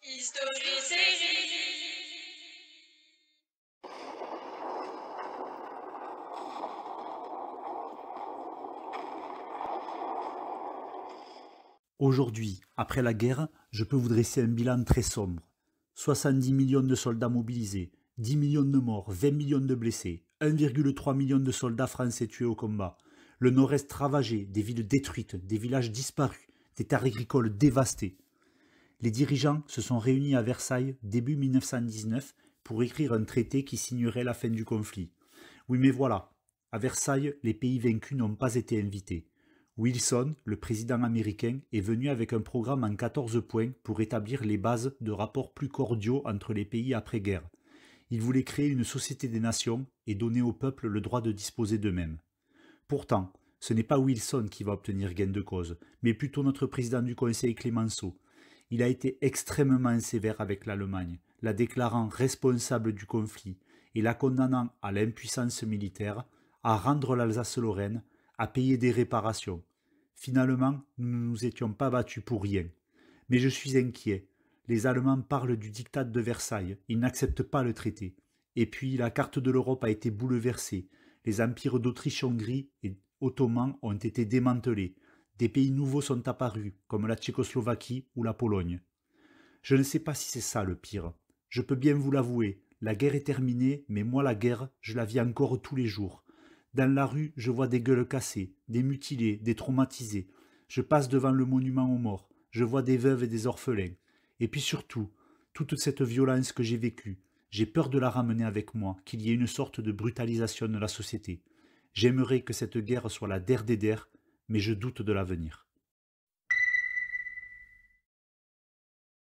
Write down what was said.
History Série. Aujourd'hui, après la guerre, je peux vous dresser un bilan très sombre. 70 millions de soldats mobilisés, 10 millions de morts, 20 millions de blessés, 1,3 million de soldats français tués au combat, le nord-est ravagé, des villes détruites, des villages disparus, des terres agricoles dévastées. Les dirigeants se sont réunis à Versailles début 1919 pour écrire un traité qui signerait la fin du conflit. Oui, mais voilà, à Versailles, les pays vaincus n'ont pas été invités. Wilson, le président américain, est venu avec un programme en 14 points pour établir les bases de rapports plus cordiaux entre les pays après-guerre. Il voulait créer une société des nations et donner au peuple le droit de disposer d'eux-mêmes. Pourtant, ce n'est pas Wilson qui va obtenir gain de cause, mais plutôt notre président du Conseil Clemenceau. Il a été extrêmement sévère avec l'Allemagne, la déclarant responsable du conflit et la condamnant à l'impuissance militaire, à rendre l'Alsace-Lorraine, à payer des réparations. Finalement, nous ne nous étions pas battus pour rien. Mais je suis inquiet. Les Allemands parlent du diktat de Versailles, ils n'acceptent pas le traité. Et puis la carte de l'Europe a été bouleversée. Les empires d'Autriche-Hongrie et ottomans ont été démantelés. Des pays nouveaux sont apparus, comme la Tchécoslovaquie ou la Pologne. Je ne sais pas si c'est ça le pire. Je peux bien vous l'avouer, la guerre est terminée, mais moi la guerre, je la vis encore tous les jours. Dans la rue, je vois des gueules cassées, des mutilés, des traumatisés. Je passe devant le monument aux morts, je vois des veuves et des orphelins. Et puis surtout, toute cette violence que j'ai vécue, j'ai peur de la ramener avec moi, qu'il y ait une sorte de brutalisation de la société. J'aimerais que cette guerre soit la der des der, mais je doute de l'avenir.